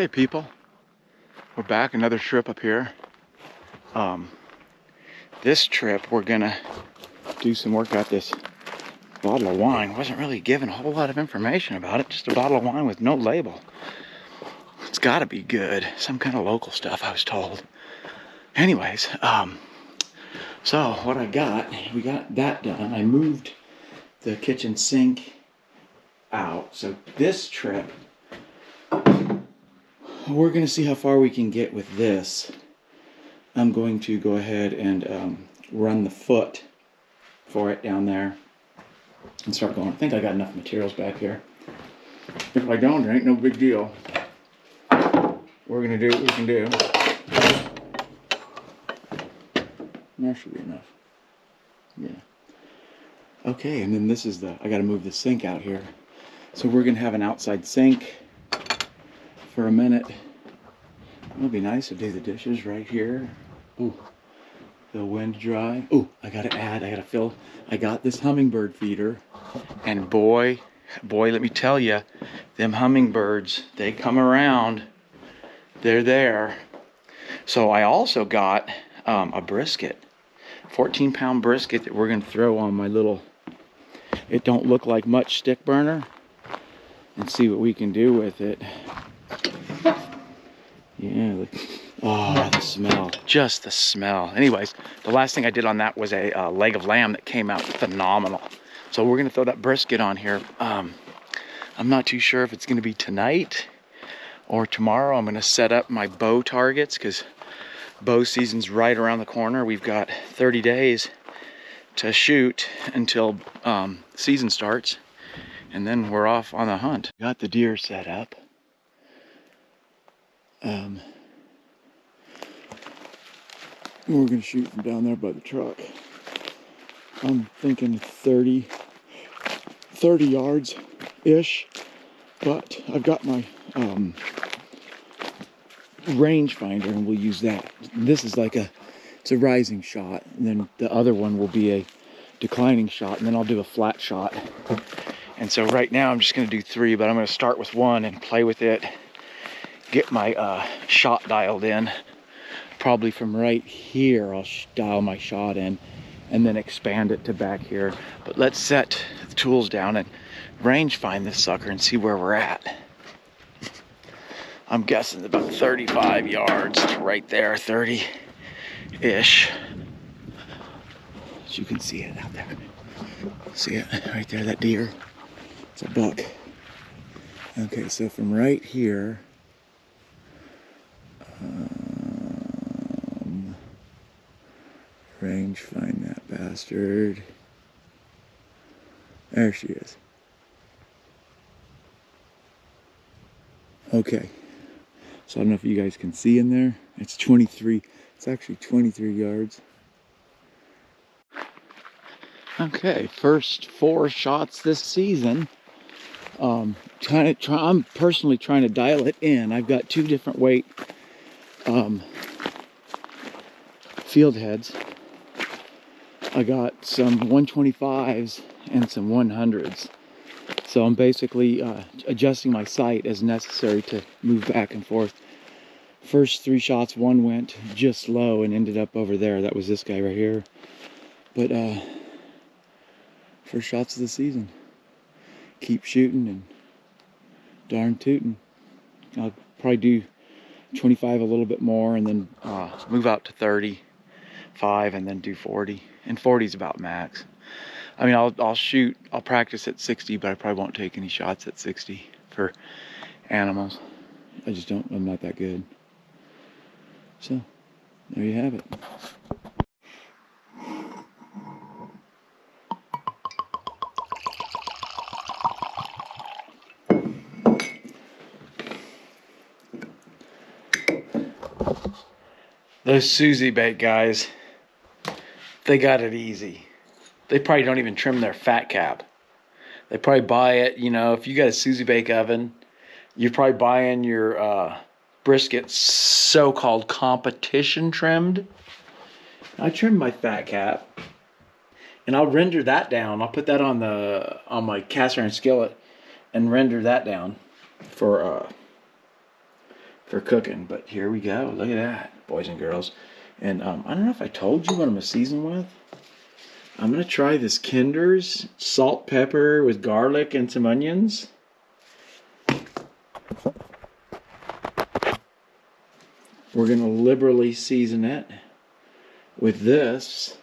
Okay, people, we're back. Another trip up here. This trip we're gonna do some work. Got this bottle of wine. Wasn't really given a whole lot of information about it. Just a bottle of wine with no label. It's got to be good. Some kind of local stuff, I was told. Anyways, so what I got, we got that done. I moved the kitchen sink out. So this trip, we're gonna see how far we can get with this. I'm going to go ahead and run the foot for it down there and start going. I think I got enough materials back here. If I don't, there ain't no big deal. We're gonna do what we can do. That should be enough. Yeah. Okay, and then this is I gotta move the sink out here. So we're gonna have an outside sink for a minute. It'll be nice to do the dishes right here. Ooh, the wind dry. Ooh, I gotta fill. I got this hummingbird feeder, and boy, let me tell you, them hummingbirds, they come around. They're there. So I also got a brisket, 14-pound brisket that we're gonna throw on my little, it don't look like much stick burner, and see what we can do with it. Yeah, look. Oh, the smell, just the smell. Anyways, the last thing I did on that was a leg of lamb that came out phenomenal. So we're gonna throw that brisket on here. I'm not too sure if it's gonna be tonight or tomorrow. I'm gonna set up my bow targets because bow season's right around the corner. We've got 30 days to shoot until season starts, and then we're off on the hunt. Got the deer set up. We're gonna shoot from down there by the truck. I'm thinking 30 yards ish, but I've got my range finder and we'll use that. This is like it's a rising shot, and then the other one will be a declining shot, and then I'll do a flat shot. And so right now I'm just gonna do 3, but I'm gonna start with 1 and play with it, get my shot dialed in. Probably from right here I'll dial my shot in and then expand it to back here. But let's set the tools down and range find this sucker and see where we're at. I'm guessing about 35 yards right there, 30-ish. As you can see it out there. See it right there, that deer? It's a buck. Okay, so from right here, range find that bastard. There she is. Okay. So I don't know if you guys can see in there. It's 23. It's actually 23 yards. Okay, first 4 shots this season. I'm personally trying to dial it in. I've got 2 different weight field heads. I got some 125s and some 100s. So I'm basically adjusting my sight as necessary to move back and forth. First 3 shots, 1 went just low and ended up over there. That was this guy right here. But first shots of the season. Keep shooting and darn tooting. I'll probably do 25 a little bit more, and then move out to 35 and then do 40. And 40 is about max. I mean, I'll practice at 60, but I probably won't take any shots at 60 for animals. I'm not that good. So, there you have it. Those Susie bait guys, they got it easy. They probably don't even trim their fat cap. They probably buy it, you know, if you got a Susie bake oven, you're probably buying your brisket so-called competition trimmed. I trim my fat cap, and I'll render that down. I'll put that on my cast iron skillet and render that down for for cooking. But here we go. Look at that, boys and girls. And I don't know if I told you what I'm gonna season with. I'm gonna try this Kinder's salt, pepper with garlic and some onions. We're gonna liberally season it with this.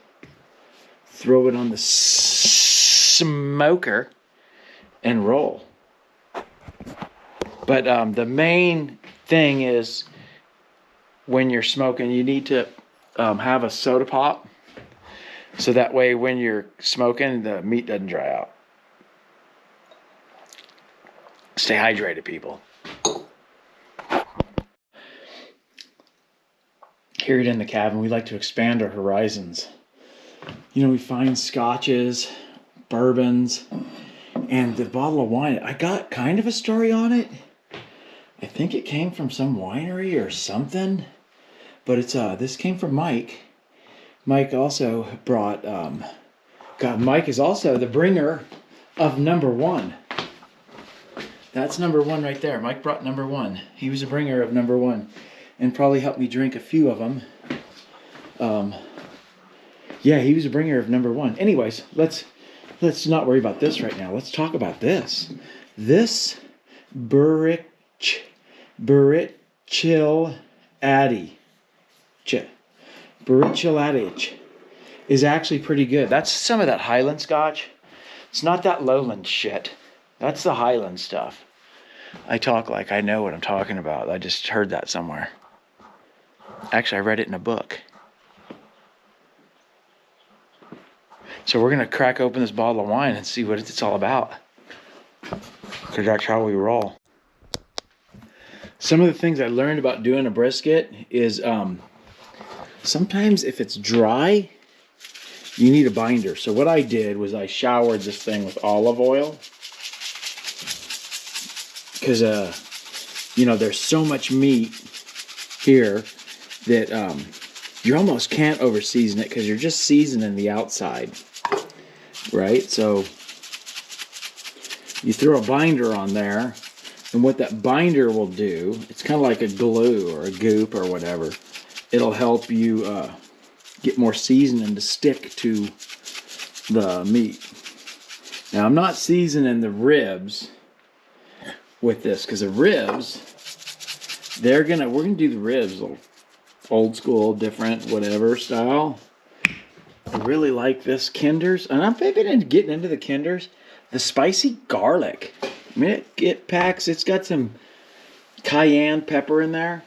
Throw it on the smoker and roll. But the main thing is when you're smoking, you need to have a soda pop. So that way when you're smoking, the meat doesn't dry out. Stay hydrated, people. Here in the cabin, we like to expand our horizons. You know, we find scotches, bourbons, and the bottle of wine. I got kind of a story on it. I think it came from some winery or something. But it's this came from Mike. Mike also brought Mike is also the bringer of number 1. That's number 1 right there. Mike brought number 1. He was a bringer of number 1 and probably helped me drink a few of them. Yeah, he was a bringer of number 1. Anyways, let's not worry about this right now. Let's talk about this. This Burrichil Addy is actually pretty good. That's some of that Highland Scotch. It's not that Lowland shit. That's the Highland stuff. I talk like I know what I'm talking about. I just heard that somewhere. Actually, I read it in a book. So we're going to crack open this bottle of wine and see what it's all about. Because that's how we roll. Some of the things I learned about doing a brisket is sometimes if it's dry, you need a binder. So what I did was I showered this thing with olive oil. Because, you know, there's so much meat here that you almost can't over season it because you're just seasoning the outside. Right? So you throw a binder on there, and what that binder will do, it's kind of like a glue or a goop or whatever. It'll help you get more seasoning to stick to the meat. Now, I'm not seasoning the ribs with this because the ribs, we're gonna do the ribs a little old school, different, whatever style. I really like this Kinder's, and I'm getting into the Kinder's. The spicy garlic. I mean, it's got some cayenne pepper in there,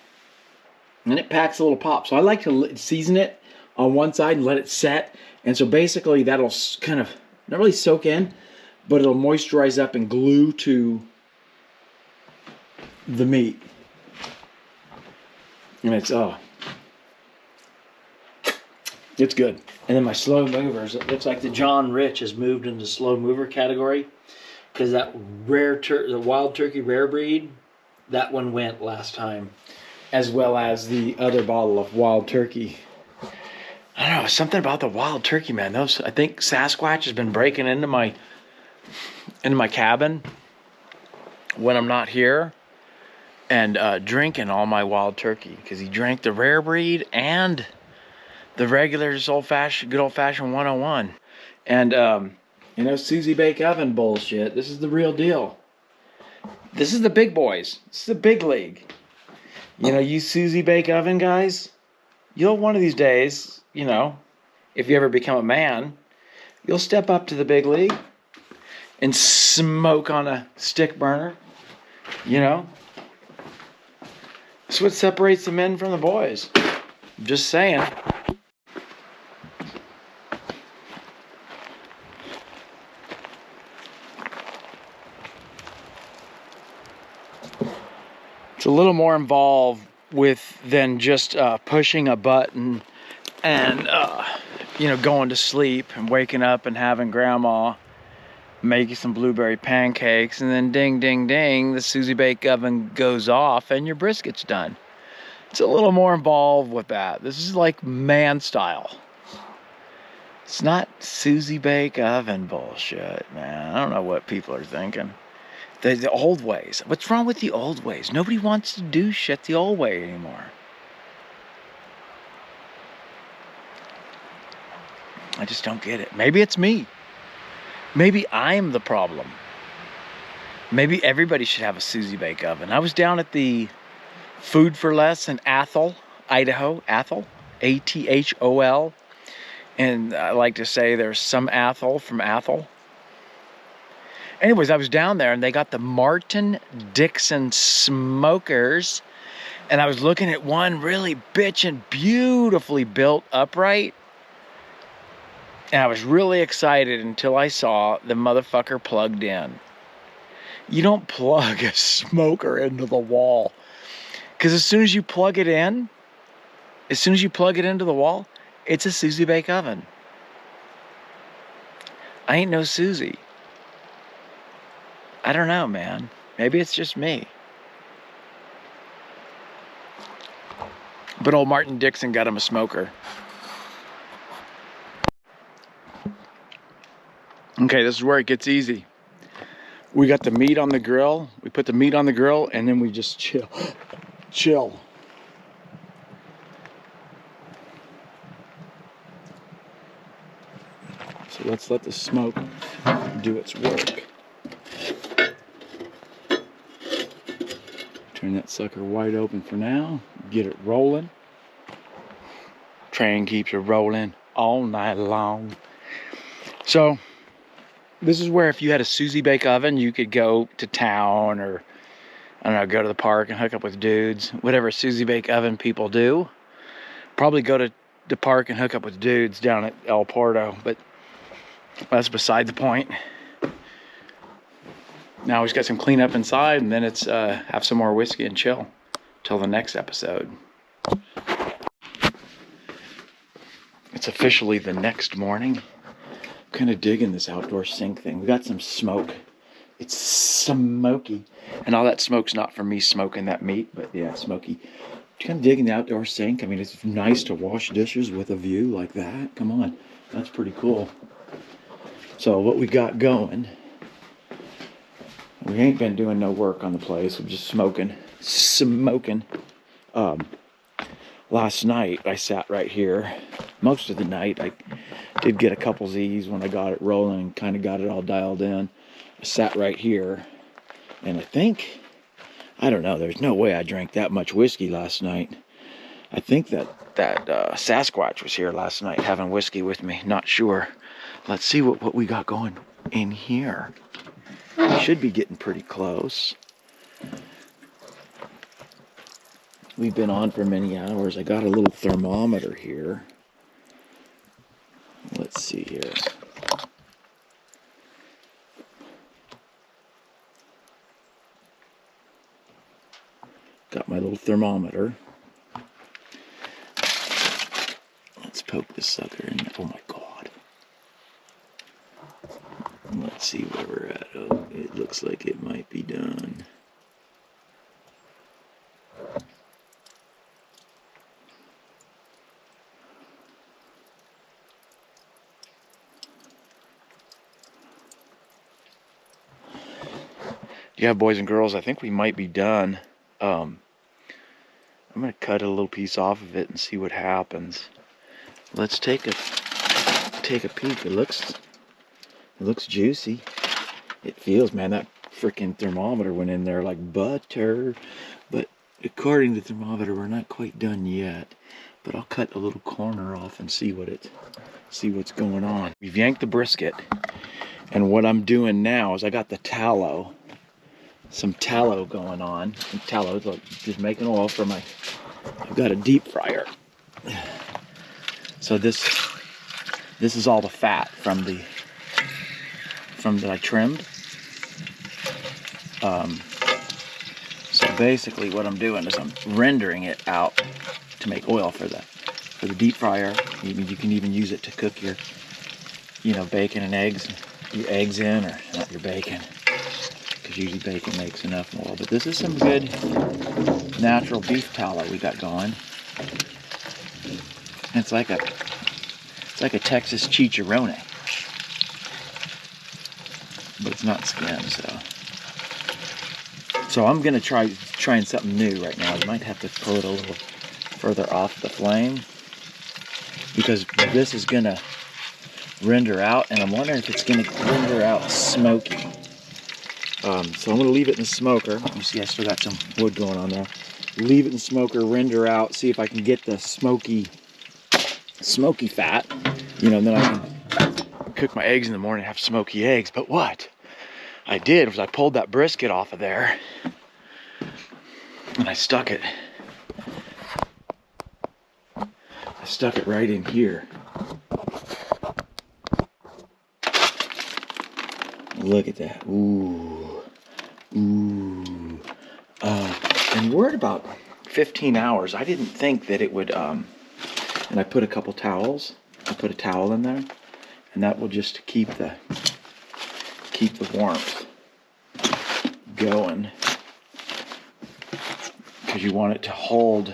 and it packs a little pop. So I like to season it on one side and let it set. And so basically that'll kind of, not really soak in, but it'll moisturize up and glue to the meat. And it's good. And then my slow movers, it looks like the John Rich has moved into the slow mover category because that the wild turkey rare breed, that one went last time, as well as the other bottle of wild turkey. I don't know, something about the wild turkey, man. I think Sasquatch has been breaking into my cabin when I'm not here and drinking all my wild turkey because he drank the rare breed and the regular, just good old-fashioned 101. And, you know, Susie Bake Oven bullshit. This is the real deal. This is the big boys. This is the big league. You know, you Susie Bake Oven guys, you'll one of these days, you know, if you ever become a man, you'll step up to the big league and smoke on a stick burner, you know. That's what separates the men from the boys. I'm just saying. It's a little more involved than just pushing a button and you know, going to sleep and waking up and having grandma make you some blueberry pancakes, and then ding ding ding, the Susie Bake Oven goes off and your brisket's done. It's a little more involved with that. This is like man style. It's not Susie Bake Oven bullshit, man. I don't know what people are thinking. The old ways. What's wrong with the old ways? Nobody wants to do shit the old way anymore. I just don't get it. Maybe it's me. Maybe I'm the problem. Maybe everybody should have a Susie bake oven. I was down at the Food for Less in Athol, Idaho. Athol, Athol. And I like to say there's some Athol from Athol. Anyways, I was down there and they got the Martin Dixon smokers. And I was looking at one really bitchin' beautifully built upright. And I was really excited until I saw the motherfucker plugged in. You don't plug a smoker into the wall. Because as soon as you plug it into the wall, it's a Susie bake oven. I ain't no Susie. I don't know, man. Maybe it's just me. But old Martin Dixon got him a smoker. Okay, this is where it gets easy. We got the meat on the grill. We put the meat on the grill and then we just chill. Chill. So let's let the smoke do its work. Turn that sucker wide open for now. Get it rolling. Train keeps it rolling all night long. So this is where if you had a Susie bake oven, you could go to town or, I don't know, go to the park and hook up with dudes. Whatever Susie bake oven people do. Probably go to the park and hook up with dudes down at El Porto. But that's beside the point. Now we just got some cleanup inside, and then it's have some more whiskey and chill till the next episode. It's officially the next morning. Kind of digging this outdoor sink thing. We got some smoke. It's smoky, and all that smoke's not from me smoking that meat, but yeah, smoky. Kind of digging the outdoor sink. I mean, it's nice to wash dishes with a view like that. Come on, that's pretty cool. So what we got going. We ain't been doing no work on the place. We're just smoking. Last night, I sat right here. Most of the night, I did get a couple Z's when I got it rolling and kind of got it all dialed in. I sat right here. And I don't know, there's no way I drank that much whiskey last night. I think that Sasquatch was here last night having whiskey with me. Not sure. Let's see what we got going in here. We should be getting pretty close. We've been on for many hours. I got a little thermometer here. Let's see here. Got my little thermometer. Let's poke this sucker in. Oh my God. Let's see where we're at. Oh, it looks like it might be done. Yeah, boys and girls, I think we might be done. I'm going to cut a little piece off of it and see what happens. Let's take a peek. It looks juicy. It feels, man, that freaking thermometer went in there like butter. But according to the thermometer, we're not quite done yet. But I'll cut a little corner off and see what's going on. We've yanked the brisket. And what I'm doing now is I got the tallow. Some tallow going on. And tallow, look, just making oil for I've got a deep fryer. So this is all the fat from that I trimmed. So basically what I'm doing is I'm rendering it out to make oil for the deep fryer. You can even use it to cook your, bacon and eggs. Your eggs in, or not your bacon. Because usually bacon makes enough oil. But this is some good natural beef tallow we got going. And it's like a Texas chicharrone. But it's not skin, so So I'm gonna trying something new right now. I might have to pull it a little further off the flame because this is gonna render out, and I'm wondering if it's gonna render out smoky. So I'm gonna leave it in the smoker. You see, I still got some wood going on there. Leave it in the smoker, render out, see if I can get the smoky fat. You know, and then I can cook my eggs in the morning and have smoky eggs. But what I did was I pulled that brisket off of there and I stuck it right in here. Look at that. Ooh. And we're at about 15 hours. I didn't think that it would, and I put a couple towels. I put a towel in there, and that will just keep the warmth going. Because you want it to hold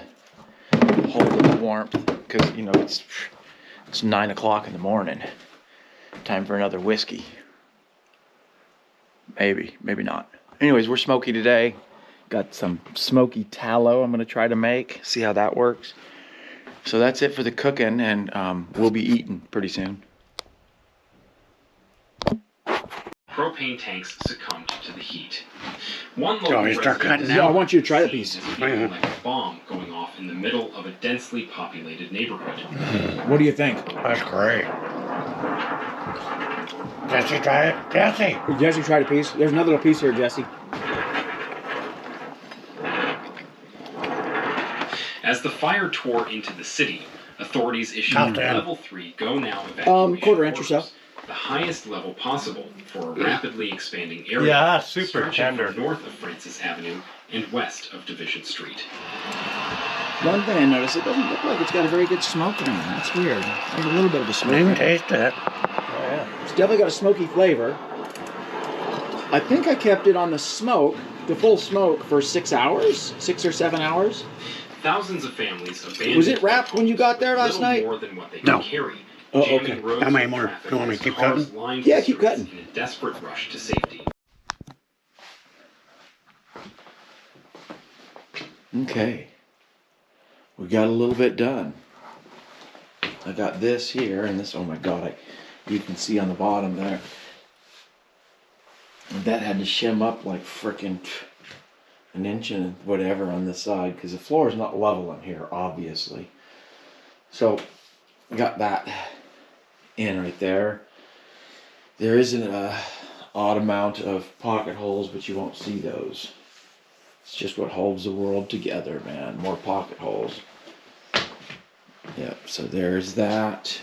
the warmth. Because, you know, it's 9 o'clock in the morning. Time for another whiskey. Maybe not. Anyways, we're smoky today. Got some smoky tallow I'm going to try to make. See how that works. So that's it for the cooking, and we'll be eating pretty soon. Propane tanks succumbed to the heat. One local resident I want you to try the piece. like a bomb going off in the middle of a densely populated neighborhood. What do you think? That's great. Jesse, try it. Jesse! Jesse tried a piece. There's another little piece here, Jesse. As the fire tore into the city, authorities issued level 3 go now evacuation quarter inch or so. orders, the highest level possible for a rapidly expanding area. Yeah, super stretching tender. from north of Francis Avenue and west of Division Street. One thing I noticed, it doesn't look like it's got a very good smoke ring. That's weird. There's a little bit of a smoke You ring. can taste it. It's definitely got a smoky flavor. I think I kept it on the full smoke, for 6 hours, 6 or 7 hours. Thousands of families abandoned. Was it wrapped when you got there last little night? More than what they No. could carry. Oh, Jamming okay. roads How many and more? traffic You want me to as keep cars cutting? lined Yeah, the keep streets cutting. in a desperate rush to safety. Okay. We got a little bit done. I got this here, and this, oh my God, you can see on the bottom there. And that had to shim up like frickin' an inch and whatever on this side, because the floor is not level in here, obviously. So, I got that in right there. There isn't an odd amount of pocket holes, but you won't see those. It's just what holds the world together, man. More pocket holes. Yep, so there's that.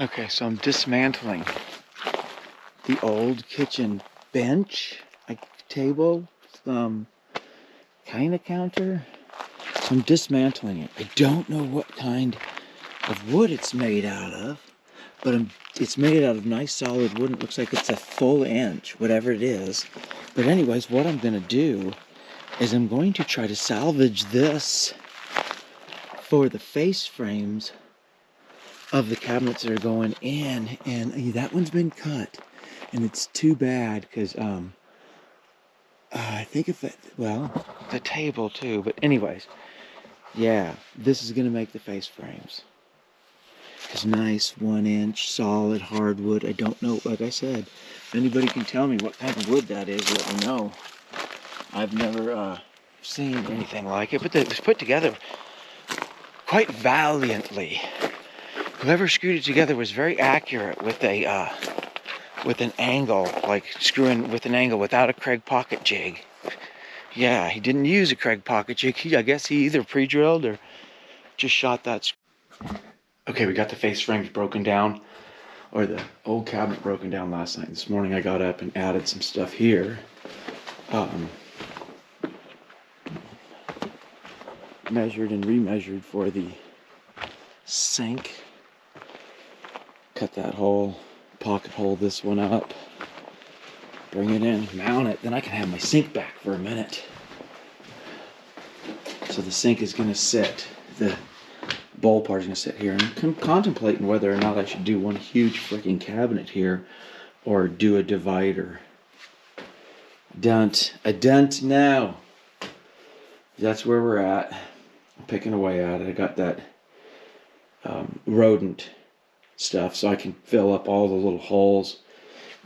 Okay, so I'm dismantling the old kitchen bench, like table, kind of counter. I'm dismantling it. I don't know what kind of wood it's made out of, but it's made out of nice solid wood. It looks like it's a full inch, whatever it is. But anyways, what I'm going to do is I'm going to try to salvage this for the face frames of the cabinets that are going in. And that one's been cut, and it's too bad because I think if it, well, the table too, but anyways, yeah, this is going to make the face frames. It's nice 1 inch solid hardwood. I don't know, like I said, if anybody can tell me what kind of wood that is, let me know. I've never seen anything like it, but it was put together quite valiantly. Whoever screwed it together was very accurate with an angle, like screwing with an angle without a Craig pocket jig. Yeah, he didn't use a Craig pocket jig. I guess he either pre-drilled or just shot that. Okay, we got the face frames broken down, or the old cabinet broken down last night. This morning I got up and added some stuff here. Measured and remeasured for the sink. Cut that hole, pocket hole this one up, bring it in, mount it, then I can have my sink back for a minute. So the sink is going to sit, the bowl part is going to sit here, and I'm contemplating whether or not I should do one huge freaking cabinet here or do a divider. A dent now. That's where we're at. I'm picking away at it. I got that rodent stuff, so I can fill up all the little holes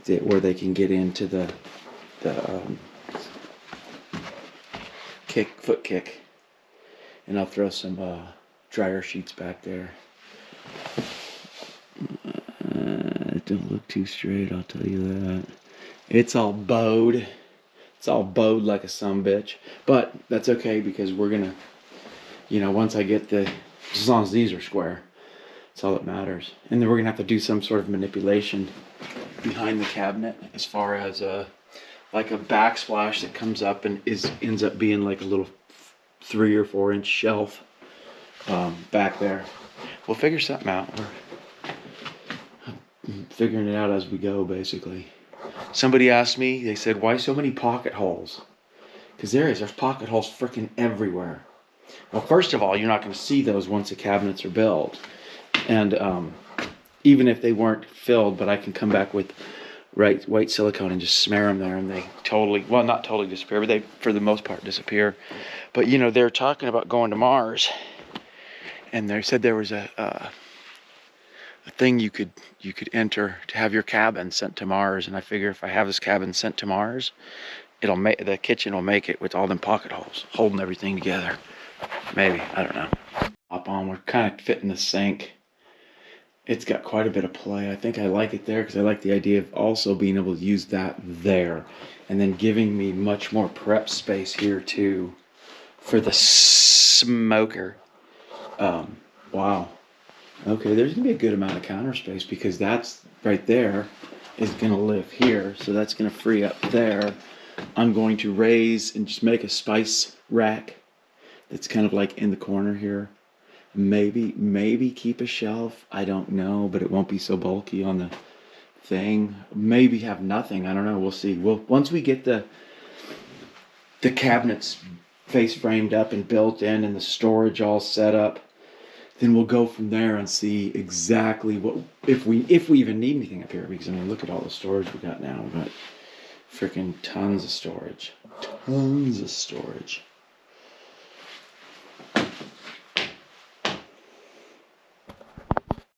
where they can get into the foot kick, and I'll throw some dryer sheets back there. It don't look too straight, I'll tell you that. It's all bowed. It's all bowed like a sumbitch, but that's okay because we're gonna, once I get as long as these are square, that's all that matters. And then we're gonna have to do some sort of manipulation behind the cabinet as far as like a backsplash that comes up and ends up being like a little 3 or 4 inch shelf back there. We'll figure something out. We're figuring it out as we go, basically. Somebody asked me, they said, why so many pocket holes? Because there's pocket holes freaking everywhere. Well, first of all, you're not going to see those once the cabinets are built. And even if they weren't filled, but I can come back with white silicone and just smear them there, and they totally, well, not totally disappear, but they, for the most part, disappear. But, they're talking about going to Mars. And they said there was a thing you could enter to have your cabin sent to Mars, and I figure if I have this cabin sent to Mars, the kitchen will make it with all them pocket holes holding everything together. Maybe, I don't know. Hop on, we're kind of fitting the sink. It's got quite a bit of play. I think I like it there because I like the idea of also being able to use that there, and then giving me much more prep space here too for the smoker. Wow. Okay, there's going to be a good amount of counter space because that's right there is going to live here. So that's going to free up there. I'm going to raise and just make a spice rack that's kind of like in the corner here. Maybe keep a shelf. I don't know, but it won't be so bulky on the thing. Maybe have nothing. I don't know. We'll see. Once we get the cabinets face framed up and built in and the storage all set up, then we'll go from there and see exactly what if we even need anything up here. Because I mean, look at all the storage we got now. We got freaking tons of storage.